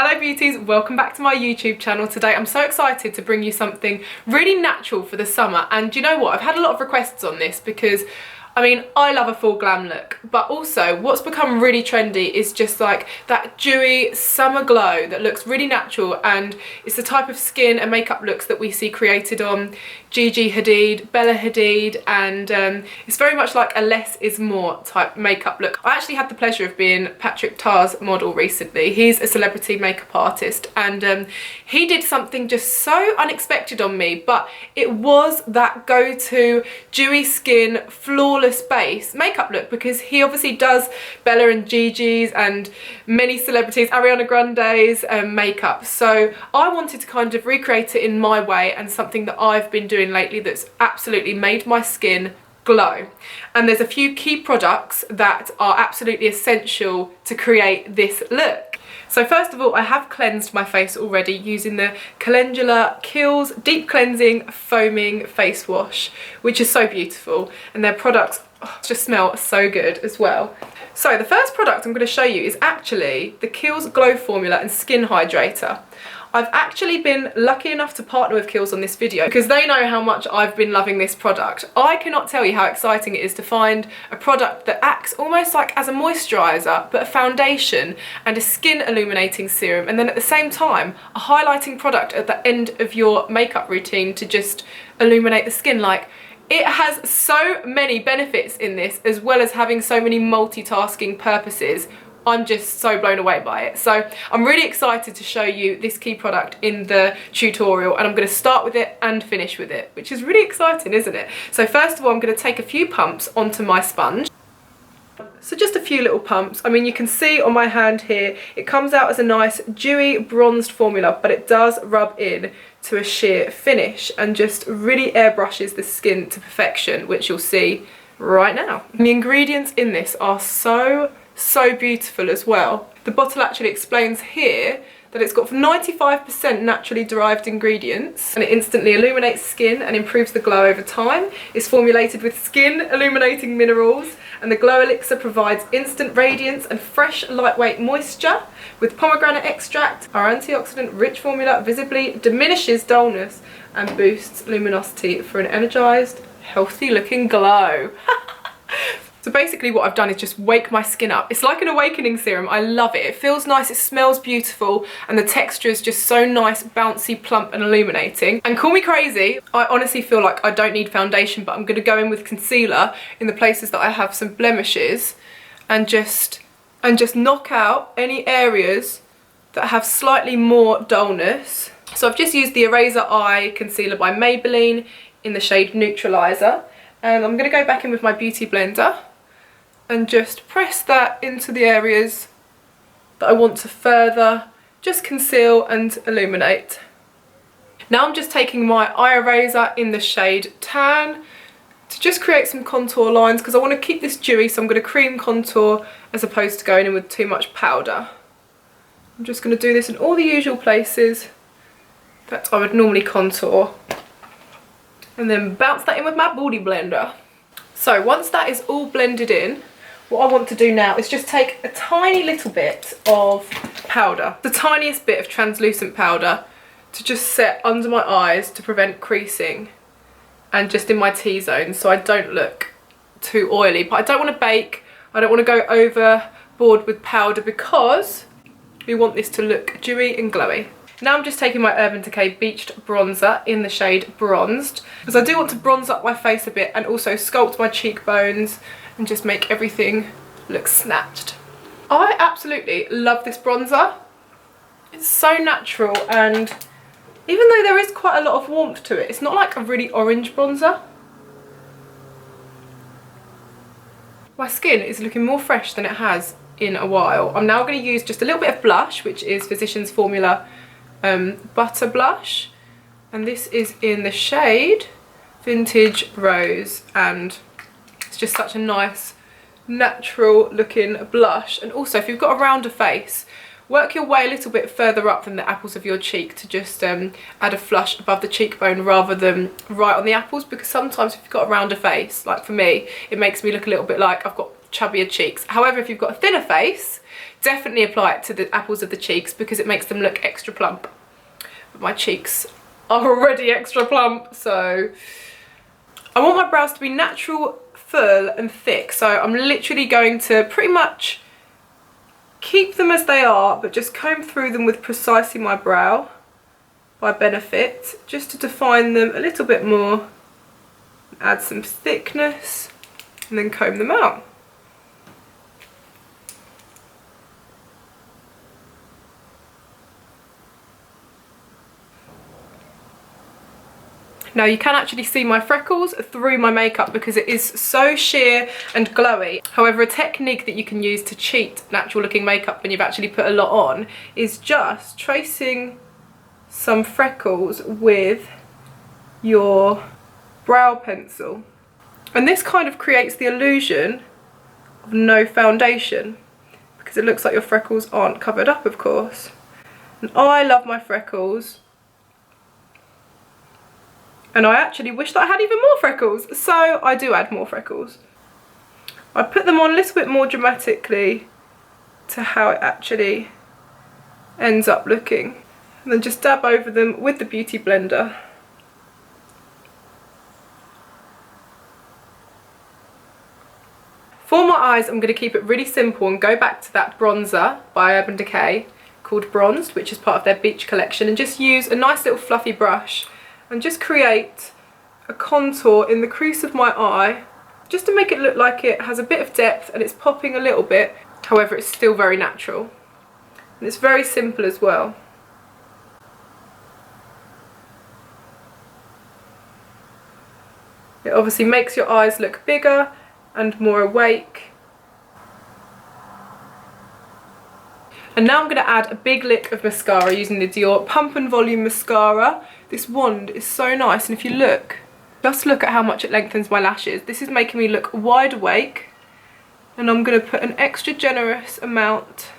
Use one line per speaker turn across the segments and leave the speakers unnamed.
Hello beauties, welcome back to my YouTube channel. Today I'm so excited to bring you something really natural for the summer, and do you know what, I've had a lot of requests on this because I mean, I love a full glam look, but also what's become really trendy is just like that dewy summer glow that looks really natural, and it's the type of skin and makeup looks that we see created on Gigi Hadid, Bella Hadid, and it's very much like a less is more type makeup look. I actually had the pleasure of being Patrick Tar's model recently. He's a celebrity makeup artist, and he did something just so unexpected on me, but it was that go-to dewy skin, flawless base makeup look, because he obviously does Bella and Gigi's and many celebrities, Ariana Grande's makeup. So I wanted to kind of recreate it in my way, and something that I've been doing lately that's absolutely made my skin glow. And there's a few key products that are absolutely essential to create this look. So first of all, I have cleansed my face already using the Calendula Kiehl's Deep Cleansing Foaming Face Wash, which is so beautiful, and their products just smell so good as well. So the first product I'm going to show you is actually the Kiehl's Glow Formula and Skin Hydrator. I've actually been lucky enough to partner with Kiehl's on this video because they know how much I've been loving this product. I cannot tell you how exciting it is to find a product that acts almost like as a moisturiser, but a foundation and a skin illuminating serum, and then at the same time a highlighting product at the end of your makeup routine to just illuminate the skin. Like, it has so many benefits in this, as well as having so many multitasking purposes. I'm just so blown away by it. So I'm really excited to show you this key product in the tutorial, and I'm going to start with it and finish with it, which is really exciting, isn't it? So first of all, I'm going to take a few pumps onto my sponge. So just a few little pumps. I mean, you can see on my hand here, it comes out as a nice dewy bronzed formula, but it does rub in to a sheer finish and just really airbrushes the skin to perfection, which you'll see right now. And the ingredients in this are so beautiful as well. The bottle actually explains here that it's got 95% naturally derived ingredients, and it instantly illuminates skin and improves the glow over time. It's formulated with skin illuminating minerals, and the Glow Elixir provides instant radiance and fresh lightweight moisture. With pomegranate extract, our antioxidant rich formula visibly diminishes dullness and boosts luminosity for an energized, healthy looking glow. So basically what I've done is just wake my skin up. It's like an awakening serum. I love it. It feels nice, it smells beautiful, and the texture is just so nice, bouncy, plump and illuminating. And call me crazy, I honestly feel like I don't need foundation, but I'm going to go in with concealer in the places that I have some blemishes and just knock out any areas that have slightly more dullness. So I've just used the Eraser Eye Concealer by Maybelline in the shade Neutralizer, and I'm going to go back in with my beauty blender and just press that into the areas that I want to further just conceal and illuminate. Now I'm just taking my eye eraser in the shade Tan to just create some contour lines, because I want to keep this dewy, so I'm going to cream contour as opposed to going in with too much powder. I'm just going to do this in all the usual places that I would normally contour, and then bounce that in with my beauty blender. So once that is all blended in, what I want to do now is just take a tiny little bit of powder, the tiniest bit of translucent powder, to just set under my eyes to prevent creasing, and just in my T-zone so I don't look too oily. But I don't want to bake, I don't want to go overboard with powder, because we want this to look dewy and glowy. Now I'm just taking my Urban Decay Beached Bronzer in the shade Bronzed, because I do want to bronze up my face a bit and also sculpt my cheekbones and just make everything look snatched. I absolutely love this bronzer. It's so natural, and even though there is quite a lot of warmth to it, it's not like a really orange bronzer. My skin is looking more fresh than it has in a while. I'm now going to use just a little bit of blush, which is Physicians Formula Butter Blush, and this is in the shade Vintage Rose, and it's just such a nice natural looking blush. And also, if you've got a rounder face, work your way a little bit further up than the apples of your cheek to just add a flush above the cheekbone rather than right on the apples, because sometimes if you've got a rounder face, like for me, it makes me look a little bit like I've got chubbier cheeks. However, if you've got a thinner face, definitely apply it to the apples of the cheeks because it makes them look extra plump. But my cheeks are already extra plump, so I want my brows to be natural, full and thick, so I'm literally going to pretty much keep them as they are, but just comb through them with precisely my brow by Benefit, just to define them a little bit more, add some thickness, and then comb them out. Now you can actually see my freckles through my makeup because it is so sheer and glowy. However, a technique that you can use to cheat natural looking makeup when you've actually put a lot on is just tracing some freckles with your brow pencil. And this kind of creates the illusion of no foundation because it looks like your freckles aren't covered up, of course. And I love my freckles. And I actually wish that I had even more freckles, so I do add more freckles. I put them on a little bit more dramatically to how it actually ends up looking. And then just dab over them with the Beauty Blender. For my eyes, I'm going to keep it really simple and go back to that bronzer by Urban Decay called Bronzed, which is part of their Beach collection, and just use a nice little fluffy brush and just create a contour in the crease of my eye, just to make it look like it has a bit of depth and it's popping a little bit. However, it's still very natural. And it's very simple as well. It obviously makes your eyes look bigger and more awake. And now I'm going to add a big lick of mascara using the Dior Pump and Volume Mascara. This wand is so nice, and if you look, just look at how much it lengthens my lashes. This is making me look wide awake, and I'm going to put an extra generous amount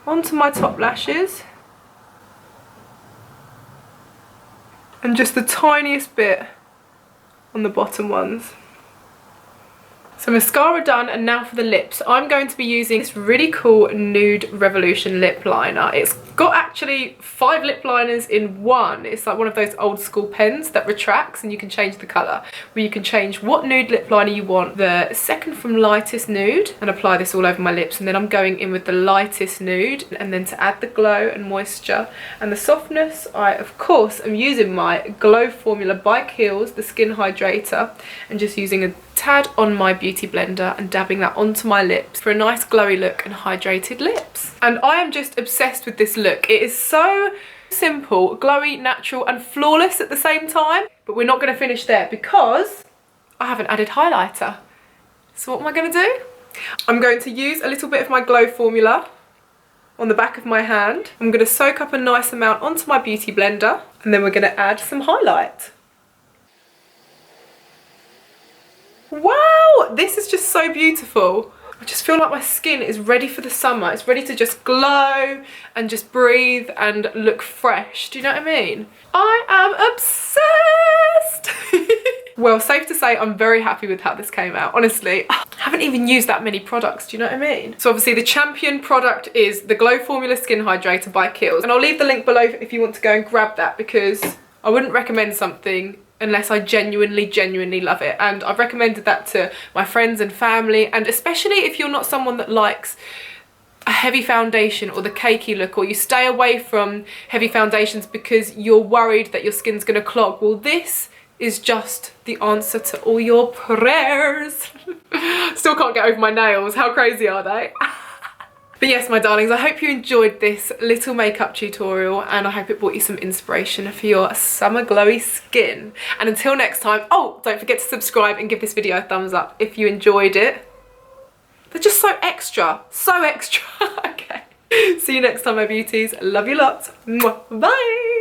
onto my top lashes. And just the tiniest bit on the bottom ones. So mascara done, and now for the lips. I'm going to be using this really cool Nude Revolution lip liner. It's got actually 5 lip liners in one. It's like one of those old school pens that retracts and you can change the colour. Where you can change what nude lip liner you want. The second from lightest nude, and apply this all over my lips, and then I'm going in with the lightest nude, and then to add the glow and moisture and the softness, I of course am using my Glow formula by Kiehl's, the skin hydrator, and just using a tad on my Beauty Blender and dabbing that onto my lips for a nice glowy look and hydrated lips. And I am just obsessed with this look. It is so simple, glowy, natural and flawless at the same time. But we're not going to finish there because I haven't added highlighter. So what am I going to do? I'm going to use a little bit of my Glow formula on the back of my hand. I'm going to soak up a nice amount onto my Beauty Blender, and then we're going to add some highlight. Wow, this is just so beautiful. I just feel like my skin is ready for the summer. It's ready to just glow and just breathe and look fresh. Do you know what I mean? I am obsessed. Well, safe to say I'm very happy with how this came out. Honestly, I haven't even used that many products. Do you know what I mean? So obviously the champion product is the Glow Formula Skin Hydrator by Kiehl's. And I'll leave the link below if you want to go and grab that, because I wouldn't recommend something unless I genuinely love it. And I've recommended that to my friends and family, and especially if you're not someone that likes a heavy foundation or the cakey look, or you stay away from heavy foundations because you're worried that your skin's gonna clog. Well, this is just the answer to all your prayers. Still can't get over my nails. How crazy are they? But yes, my darlings, I hope you enjoyed this little makeup tutorial, and I hope it brought you some inspiration for your summer glowy skin. And until next time, oh, don't forget to subscribe and give this video a thumbs up if you enjoyed it. They're just so extra, so extra. Okay. See you next time, my beauties. Love you lots. Mwah. Bye.